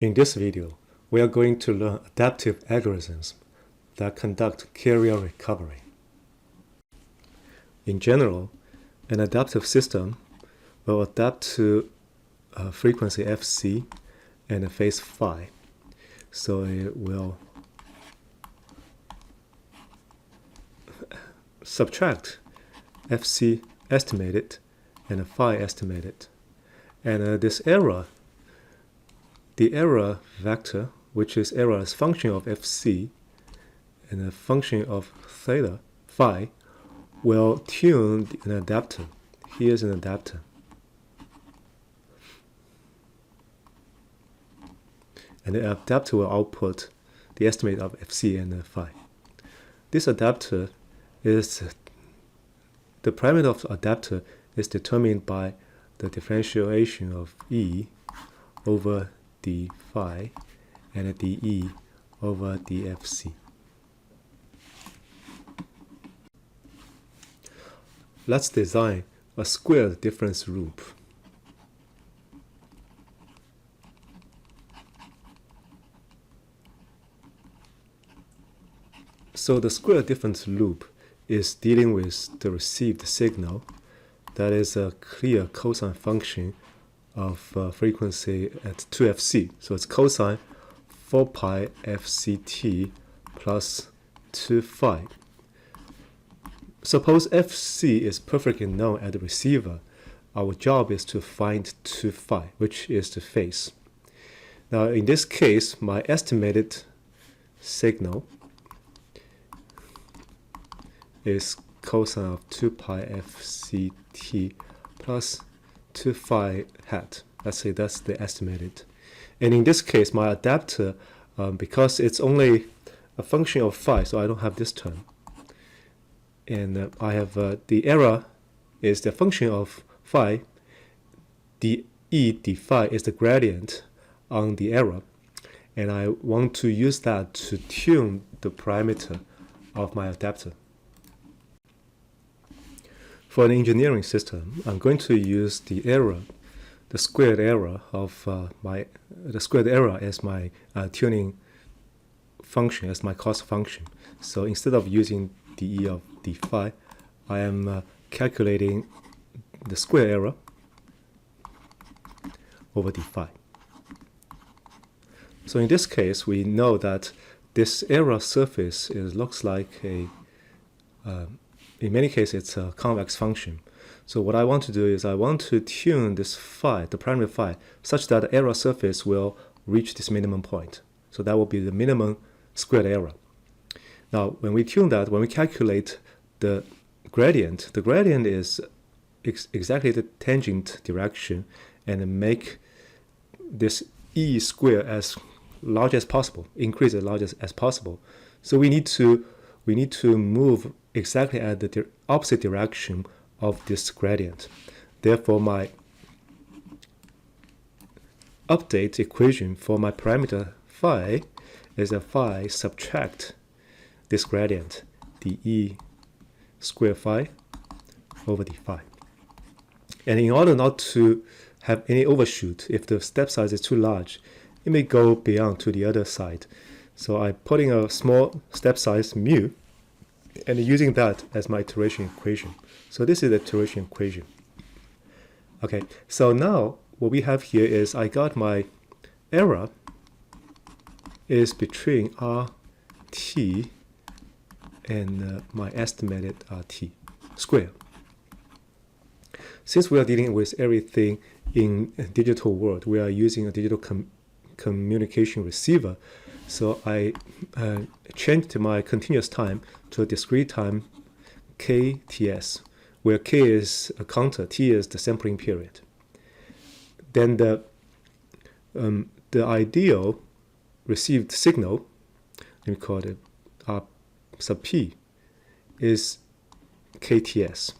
In this video, we are going to learn adaptive algorithms that conduct carrier recovery. In general, an adaptive system will adapt to a frequency Fc and a phase phi. So it will subtract Fc estimated and a phi estimated. And this error, the error vector, which is error as function of Fc and a function of theta, phi, will tune an adapter. Here's an adapter. And the adapter will output the estimate of Fc and phi. This adapter is, the parameter of the adapter is determined by the differentiation of E over d phi and dE over dFc. Let's design a squared difference loop. So the square difference loop is dealing with the received signal that is a clear cosine function of frequency at 2fc. So it's cosine 4 pi fct plus 2 phi. Suppose fc is perfectly known at the receiver. Our job is to find 2 phi, which is the phase. Now in this case, my estimated signal is cosine of 2 pi fct plus 2 phi hat. Let's say that's the estimated. And in this case, my adapter, because it's only a function of phi, so I don't have this term. And I have the error is the function of phi. The E d phi is the gradient on the error. And I want to use that to tune the parameter of my adapter. For an engineering system, I'm going to use the error, the squared error of the squared error as my tuning function, as my cost function. So instead of using dE of d phi, I am calculating the square error over d phi. So in this case, we know that this error surface looks like a in many cases, it's a convex function. So what I want to do is I want to tune this phi, the primary phi, such that the error surface will reach this minimum point. So that will be the minimum squared error. Now, when we tune that, when we calculate the gradient is exactly the tangent direction and make this E square as large as possible, increase as large as possible. So we need to move exactly at the opposite direction of this gradient. Therefore, my update equation for my parameter phi is a phi subtract this gradient, dE square phi over d phi. And in order not to have any overshoot, if the step size is too large, it may go beyond to the other side. So I'm putting a small step size mu and using that as my iteration equation. So this is the iteration equation. Okay, so now what we have here is I got my error is between RT and my estimated RT square. Since we are dealing with everything in a digital world, we are using a digital communication receiver. So I changed my continuous time to a discrete time kts, where k is a counter, t is the sampling period. Then the ideal received signal, let me call it R sub p, is kts.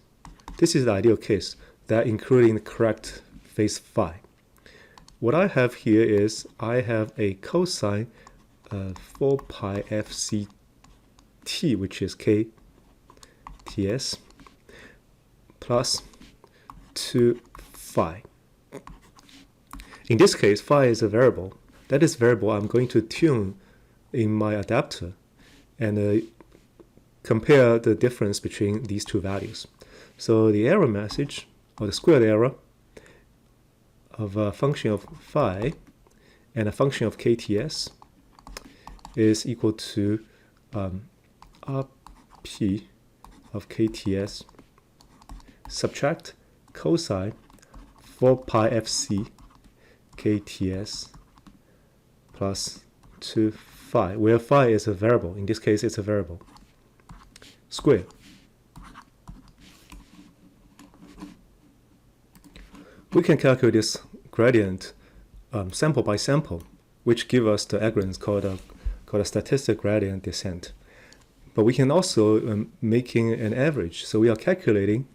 This is the ideal case, that including the correct phase phi. What I have here is I have a cosine 4 pi fct, which is kts, plus 2 phi. In this case, phi is a variable, that is variable I'm going to tune in my adapter and compare the difference between these two values. So the error message, or the squared error of a function of phi and a function of KTS is equal to RP of KTS subtract cosine 4 pi FC KTS plus 2 phi, where phi is a variable. In this case, it's a variable. Square. We can calculate this gradient sample by sample, which give us the algorithm called a statistic gradient descent. But we can also making an average. So we are calculating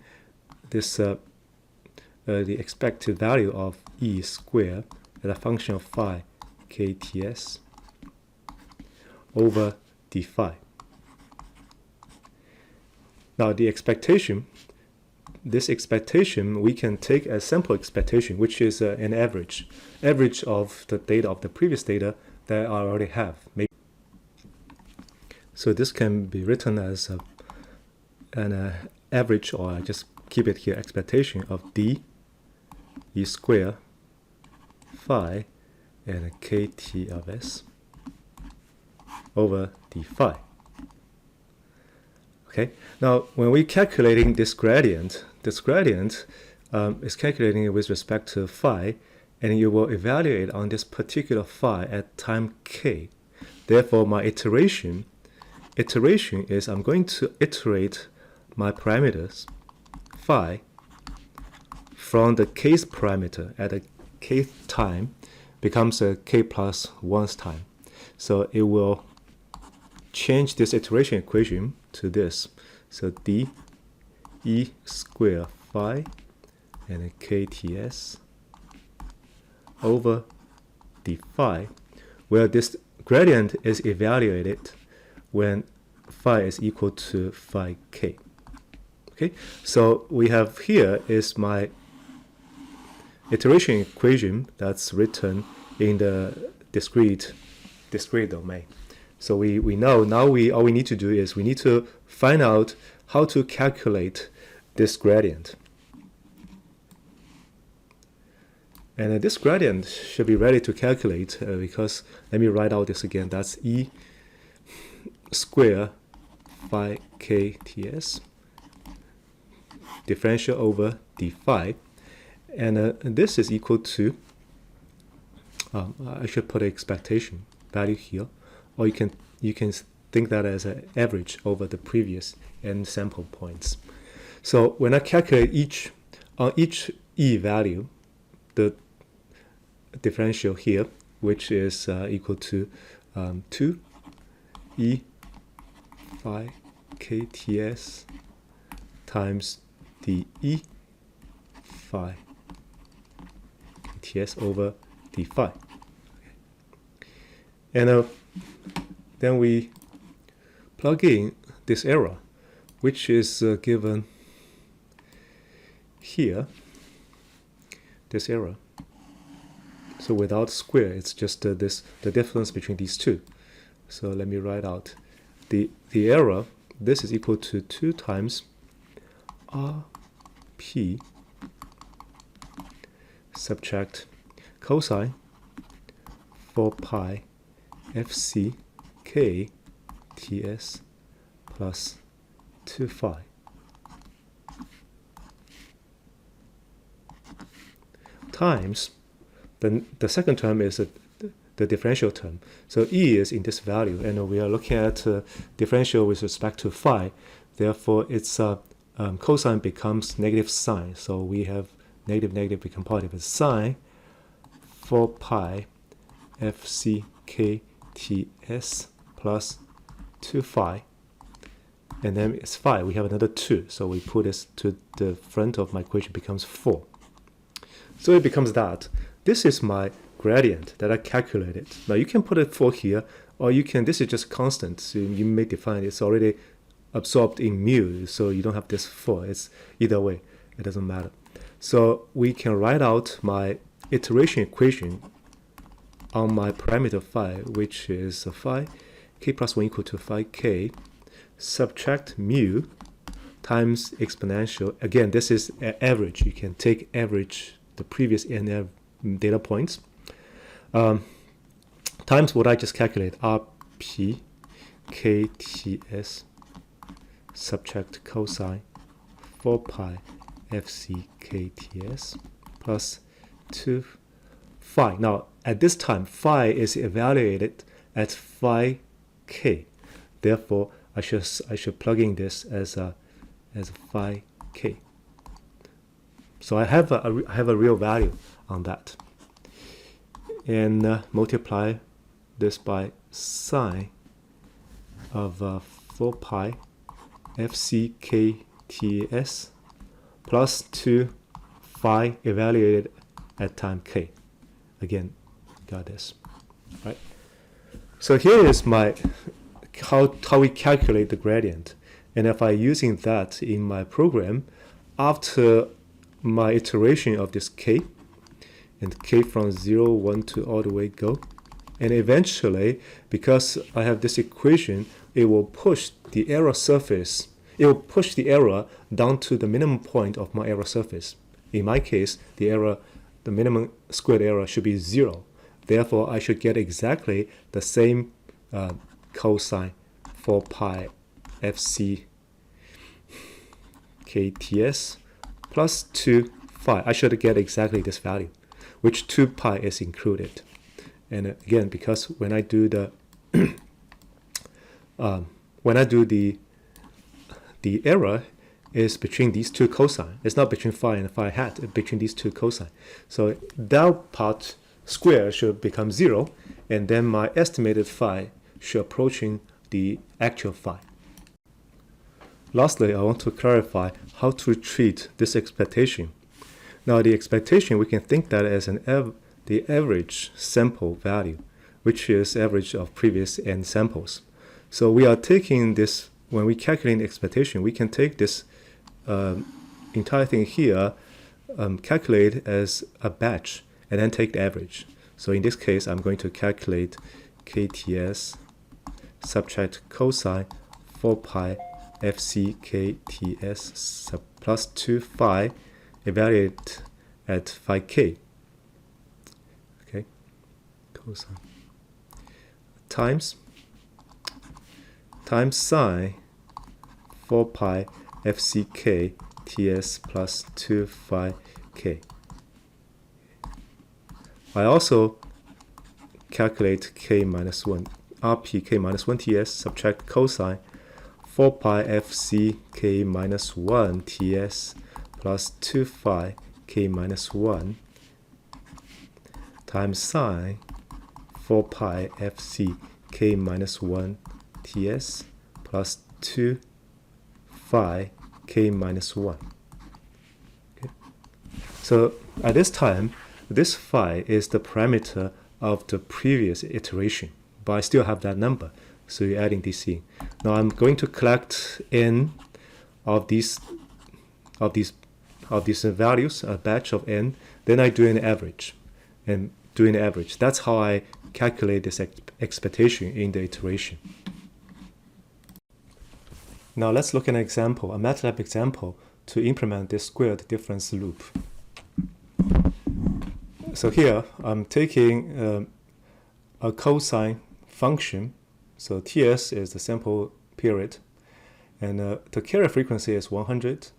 this the expected value of E squared as a function of phi KTS over d phi. Now the expectation, this expectation we can take as sample expectation, which is an average of the data of the previous data that I already have. So this can be written as an average, or I just keep it here, expectation of d E squared phi and kt of s over d phi. Okay, now when we're calculating this gradient is calculating it with respect to phi, and you will evaluate on this particular phi at time k. Therefore, my iteration is I'm going to iterate my parameters phi from the kth parameter at a kth time becomes a k plus 1th time. So it will change this iteration equation to this. So d E squared phi and KTS over d phi, where this gradient is evaluated when phi is equal to phi k. Okay, so we have here is my iteration equation that's written in the discrete domain. So we know now all we need to do is we need to find out how to calculate this gradient. And this gradient should be ready to calculate because, let me write out this again, that's E squared phi KTS differential over d phi, and this is equal to, I should put an expectation value here, or you can think that as an average over the previous n sample points. So when I calculate each E value, the differential here, which is equal to 2 E phi KTS times d E phi KTS over d phi. And then we plug in this error, which is given here, this error. So without square, it's just the difference between these two. So let me write out the error. This is equal to 2 times RP subtract cosine 4 pi FC K TS plus 2 phi times the second term is the differential term. So E is in this value, and we are looking at differential with respect to phi. Therefore, its cosine becomes negative sign. So we have negative become positive. It's sine 4 pi FCK TS plus 2 phi. And then it's phi. We have another 2. So we put this to the front of my equation, becomes 4. So it becomes that. This is my gradient that I calculated. Now you can put a 4 here, or you can, this is just constant. So you may define it's already absorbed in mu, so you don't have this 4. It's either way, it doesn't matter. So we can write out my iteration equation on my parameter phi, which is phi k plus 1 equal to phi k, subtract mu times exponential. Again, this is average. You can take average the previous n data points, times what I just calculated, rp kts, subtract cosine 4 pi fc kts plus 2 phi. Now, at this time, phi is evaluated at phi k. Therefore, I should plug in this as phi k. So I have a real value on that, and multiply this by sine of 4 pi fc kts plus 2 phi evaluated at time k. Again, got this, right? So here is my how we calculate the gradient, and if I'm using that in my program, after my iteration of this k, and k from 0, 1 to all the way go, and eventually, because I have this equation, it will push the error surface. It will push the error down to the minimum point of my error surface. In my case, the minimum squared error should be 0. Therefore, I should get exactly the same cosine 4 pi fc kts plus 2 phi. I should get exactly this value, which 2 pi is included. And again, because when I do the the error is between these two cosine. It's not between phi and phi hat, it's between these two cosine. So that part square should become 0, and then my estimated phi should approaching the actual phi. Lastly, I want to clarify how to treat this expectation. Now, the expectation, we can think that as the average sample value, which is average of previous n samples. So we are taking this, when we calculate the expectation, we can take this entire thing here, calculate as a batch, and then take the average. So in this case, I'm going to calculate kts, subtract cosine 4 pi fc kts plus 2 phi, evaluate at phi k. Okay, cosine times sine 4 pi fck ts plus 2 phi k. I also calculate k minus 1, rp k minus 1 ts, subtract cosine 4 pi fc k minus 1 ts plus 2 phi k minus 1 times sine 4 pi fc k minus 1 ts plus 2 phi k minus 1. Okay. So at this time, this phi is the parameter of the previous iteration, but I still have that number, so you're adding this in. Now I'm going to collect n of these values, a batch of n, then I do an average, and doing an average. That's how I calculate this expectation in the iteration. Now let's look at an example, a MATLAB example, to implement this squared difference loop. So here I'm taking a cosine function. So Ts is the sample period, and the carrier frequency is 100.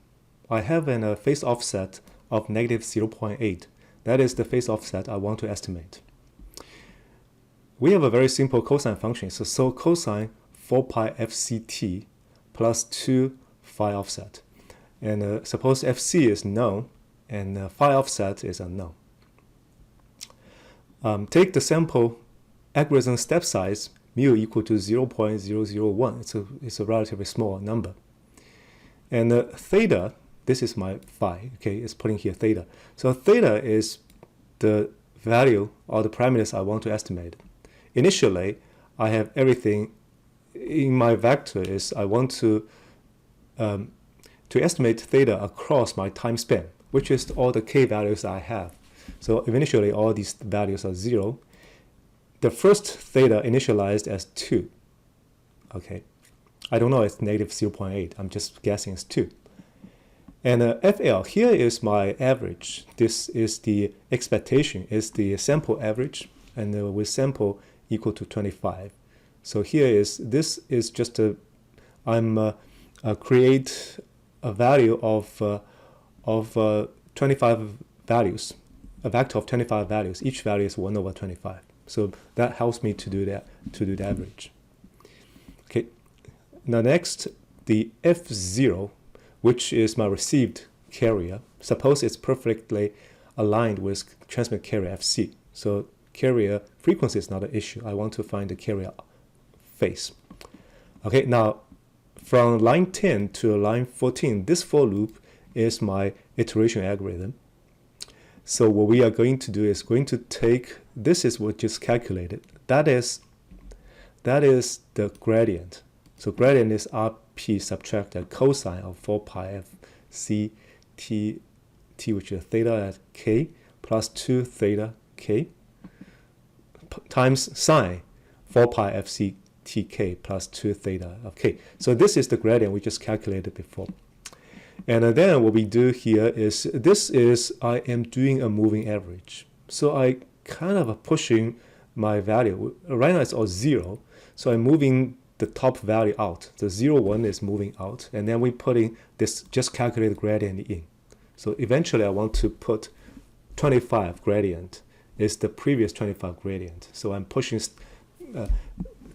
I have a phase offset of negative 0.8. That is the phase offset I want to estimate. We have a very simple cosine function. So cosine 4 pi fct plus 2 phi offset. And suppose fc is known and phi offset is unknown. Take the sample algorithm step size, mu equal to 0.001. It's a relatively small number. And theta, this is my phi, okay, it's putting here theta. So theta is the value or the parameters I want to estimate. Initially, I have everything in my vector is I want to estimate theta across my time span, which is all the k values I have. So initially, all these values are 0. the first theta initialized as 2. Okay, I don't know, it's negative 0.8. I'm just guessing it's 2. And FL, here is my average. This is the expectation, is the sample average, and with sample equal to 25. So here is, this is just a, I'm create a value of 25 values, a vector of 25 values. Each value is 1 over 25. So that helps me to do that, to do the average. Okay, now next, the F0, which is my received carrier. Suppose it's perfectly aligned with transmit carrier FC. So carrier frequency is not an issue. I want to find the carrier phase. Okay, now from line 10 to line 14, this for loop is my iteration algorithm. So what we are going to do is going to take, this is what just calculated. That is the gradient. So gradient is RP subtract the cosine of 4 pi f c t, which is theta at k, plus 2 theta k, times sine 4 pi f c t k plus 2 theta of k. So this is the gradient we just calculated before. And then what we do here is, this is, I am doing a moving average. So I kind of pushing my value. Right now it's all 0. So I'm moving the top value out. The 0, 1 is moving out. And then we're putting this just calculated gradient in. So eventually I want to put 25 gradient is the previous 25 gradient. So I'm pushing,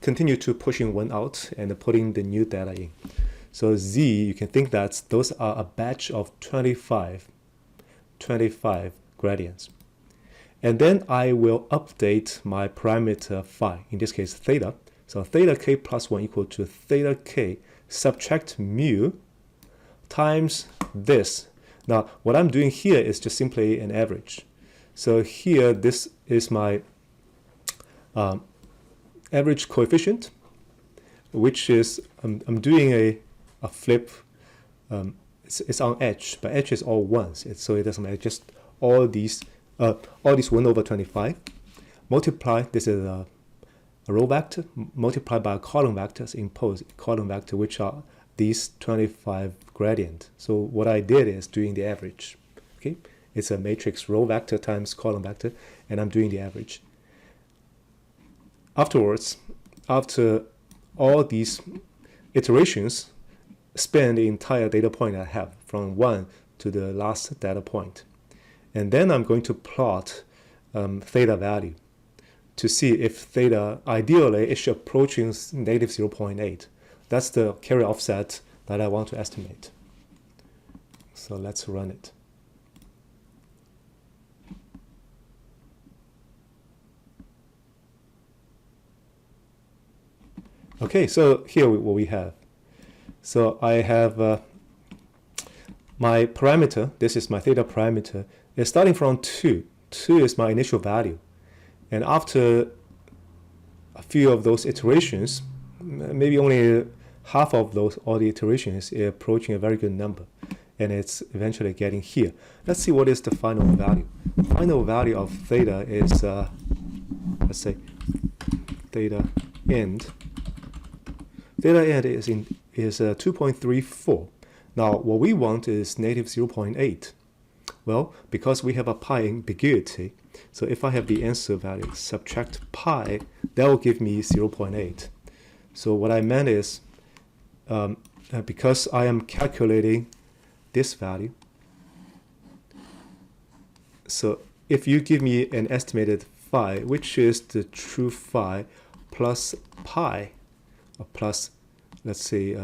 continue to pushing 1 out and putting the new data in. So Z, you can think that those are a batch of 25 gradients. And then I will update my parameter phi, in this case theta. So theta k plus 1 equal to theta k subtract mu times this. Now what I'm doing here is just simply an average. So here this is my average coefficient, which is, I'm doing a flip. It's on edge, but edge is all ones, so it doesn't matter. Just all these 1 over 25 multiply, this is a row vector multiplied by a column vectors, impose column vector, which are these 25 gradient. So what I did is doing the average. Okay, it's a matrix row vector times column vector, and I'm doing the average. Afterwards, after all these iterations, span the entire data point I have from 1 to the last data point. And then I'm going to plot theta value to see if theta, ideally, is approaching negative 0.8. That's the carrier offset that I want to estimate. So let's run it. Okay, so here what we have. So I have my parameter, this is my theta parameter, is starting from 2. 2 is my initial value. And after a few of those iterations, maybe only half of those, all the iterations, is approaching a very good number. And it's eventually getting here. Let's see what is the final value. Final value of theta is, let's say, theta end. Theta end is 2.34. Now, what we want is negative 0.8. Well, because we have a pi ambiguity, so if I have the answer value, subtract pi, that will give me 0.8. So what I meant is, because I am calculating this value, so if you give me an estimated phi, which is the true phi plus pi, or plus, let's say,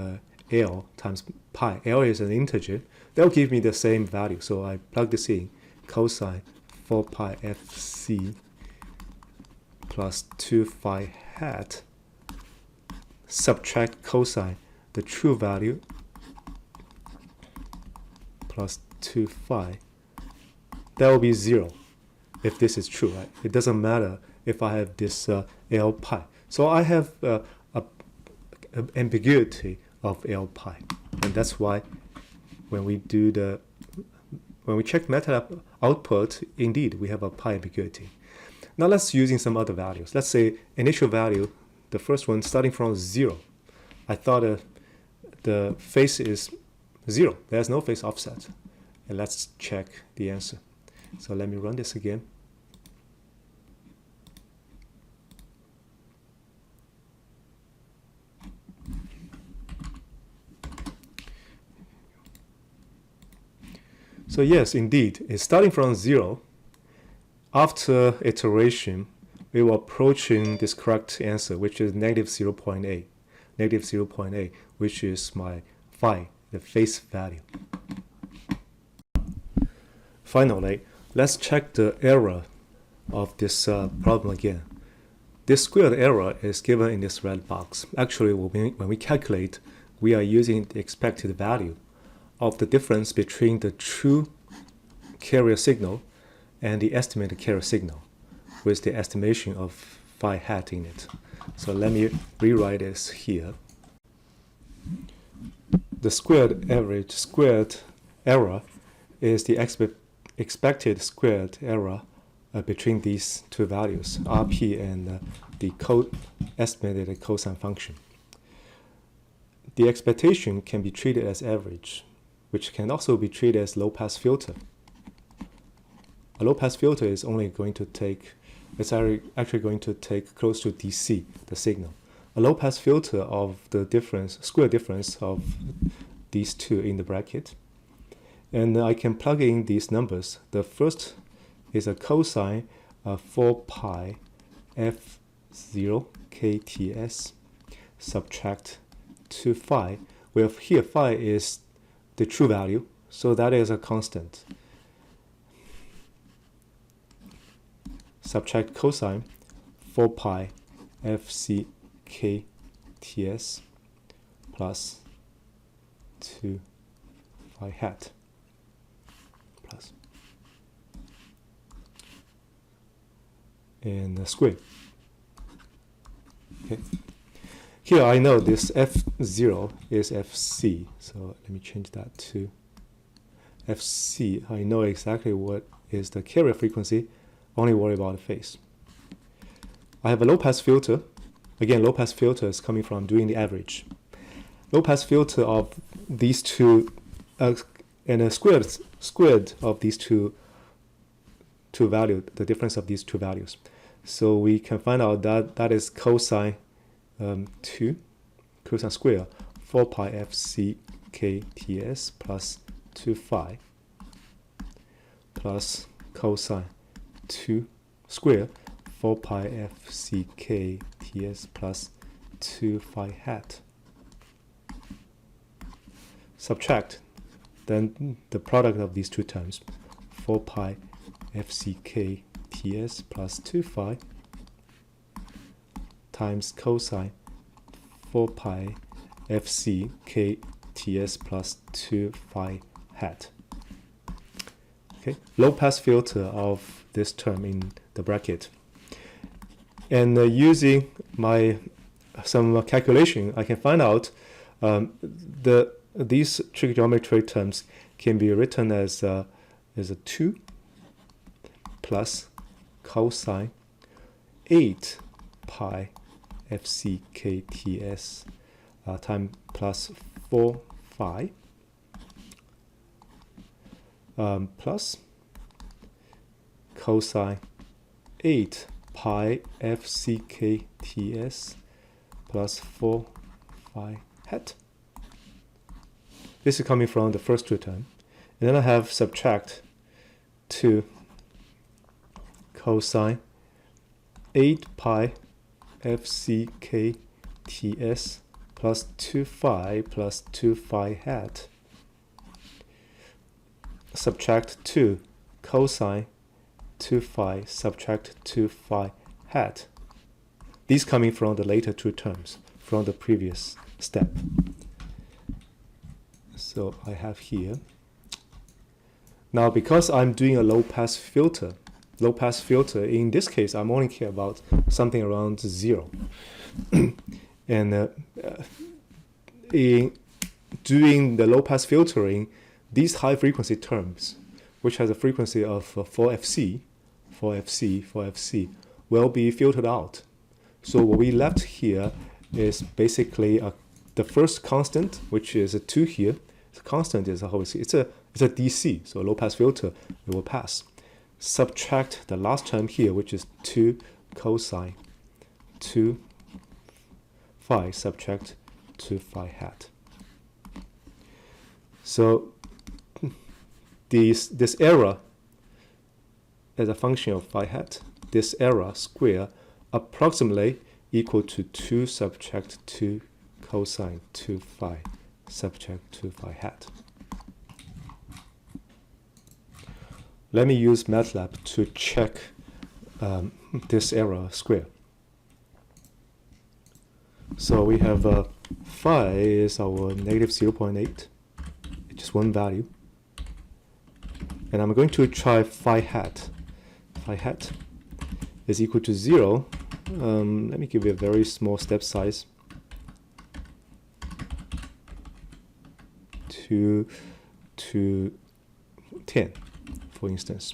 L times pi. L is an integer. That'll give me the same value. So I plug this in, cosine 4 pi fc plus 2 phi hat, subtract cosine, the true value, plus 2 phi. That will be 0 if this is true, right? It doesn't matter if I have this L pi. So I have ambiguity of L pi, and that's why when we check MATLAB output, indeed we have a pi ambiguity. Now let's using some other values. Let's say initial value, the first one starting from 0. I thought the phase is 0. There's no phase offset. And let's check the answer. So let me run this again. So yes, indeed, it's starting from 0. After iteration, we were approaching this correct answer, which is negative 0.8. Negative 0.8, which is my phi, the phase value. Finally, let's check the error of this problem again. This squared error is given in this red box. Actually, when we calculate, we are using the expected value of the difference between the true carrier signal and the estimated carrier signal with the estimation of phi hat in it. So let me rewrite this here. The squared error is the expected squared error between these two values, RP and the estimated cosine function. The expectation can be treated as average, which can also be treated as low-pass filter. A low-pass filter is only going to take, it's actually going to take close to DC, the signal. A low-pass filter of the difference, square difference of these two in the bracket. And I can plug in these numbers. The first is a cosine of 4 pi f0 kts subtract 2 phi, where here phi is the true value, so that is a constant. Subtract cosine 4 pi fc kts plus 2 phi hat plus and square. Okay. Here I know this f0 is fc, so let me change that to fc. I know exactly what is the carrier frequency, only worry about the phase. I have a low-pass filter. Again, low-pass filter is coming from doing the average. Low-pass filter of these two, and a squared of these two values, the difference of these two values. So we can find out that that is cosine 2, cosine square, 4 pi fc kts plus 2 phi plus cosine 2 square 4 pi fc kts plus 2 phi hat. Subtract then the product of these two terms, 4 pi fc kts plus 2 phi times cosine 4 pi fc kts plus 2 phi hat. Okay, low pass filter of this term in the bracket. And using some calculation, I can find out these trigonometric terms can be written as a 2 plus cosine 8 pi fc kts time plus 4 phi plus cosine 8 pi fc kts plus 4 phi hat. This is coming from the first two terms. And then I have subtract 2 cosine 8 pi fc kts plus 2 phi plus 2 phi hat. Subtract 2 cosine 2 phi subtract 2 phi hat. These coming from the later two terms from the previous step. So I have here. Now because I'm doing a low pass filter in this case I'm only care about something around 0. And in doing the low pass filtering, these high frequency terms, which has a frequency of 4fc, will be filtered out. So what we left here is basically the first constant, which is a 2 here. The constant is obviously it's a DC, so a low pass filter, it will pass. Subtract the last term here, which is 2 cosine 2 phi, subtract 2 phi hat. So this error as a function of phi hat, this error square approximately equal to 2 subtract 2 cosine 2 phi subtract 2 phi hat. Let me use MATLAB to check this error square. So we have phi is our negative 0.8, just one value. And I'm going to try phi hat. Phi hat is equal to 0. Let me give you a very small step size. To 10, for instance.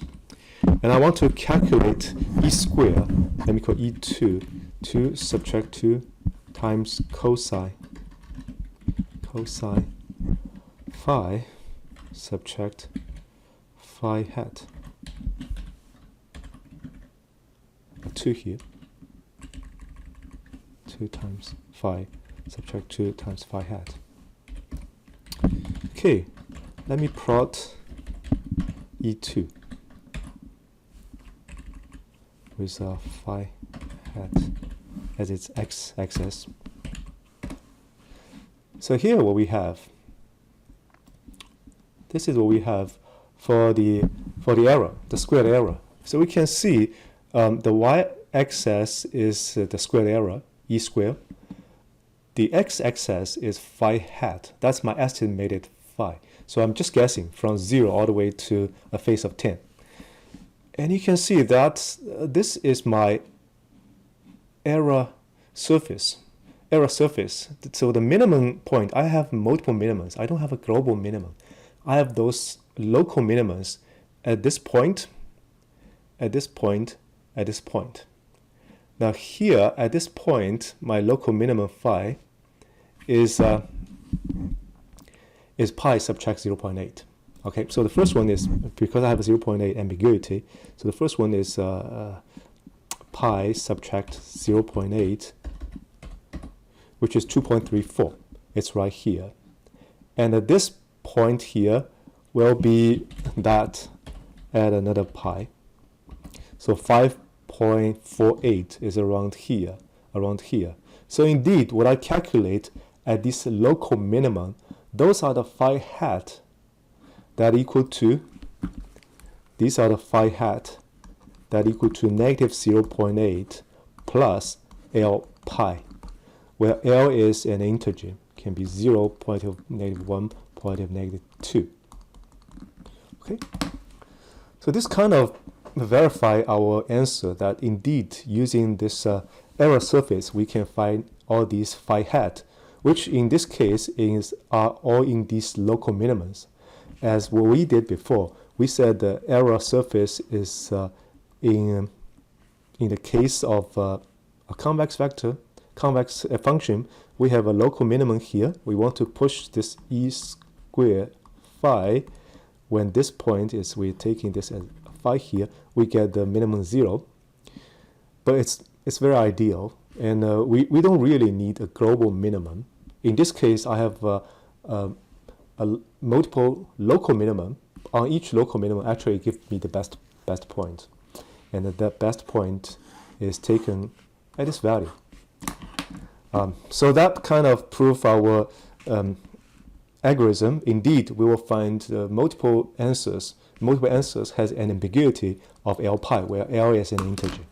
And I want to calculate E square. Let me call E2. 2 subtract 2 times cosine phi subtract phi hat. 2 here. 2 times phi subtract 2 times phi hat. Okay, let me plot E2 with phi hat as its x-axis. So here what we have, this is what we have for the error, the squared error. So we can see the y-axis is the squared error, E square. The x-axis is phi hat. That's my estimated phi. So I'm just guessing from 0 all the way to a phase of 10. And you can see that this is my error surface. So the minimum point, I have multiple minimums. I don't have a global minimum. I have those local minimums at this point, at this point, at this point. Now here, at this point, my local minimum phi is pi subtract 0.8. Okay, so the first one is, because I have a 0.8 ambiguity, so the first one is pi subtract 0.8, which is 2.34. It's right here. And at this point here will be that at another pi. So 5.48 is around here, So indeed, what I calculate at this local minimum, those are the phi hat that equal to, these are the phi hat that equal to negative 0.8 plus L pi, where L is an integer, can be 0, positive negative 1, positive negative 2. Okay, so this kind of verify our answer that indeed using this error surface we can find all these phi hat, which in this case are all in these local minimums. As what we did before, we said the error surface is in the case of a convex vector, convex function, we have a local minimum here. We want to push this E square phi. When this point is, we're taking this as phi here, we get the minimum 0. But it's very ideal, and we don't really need a global minimum. In this case, I have a multiple local minimum. On each local minimum, actually gives me the best point, and the best point is taken at this value. So that kind of prove our algorithm. Indeed, we will find multiple answers. Multiple answers has an ambiguity of L pi, where L is an integer.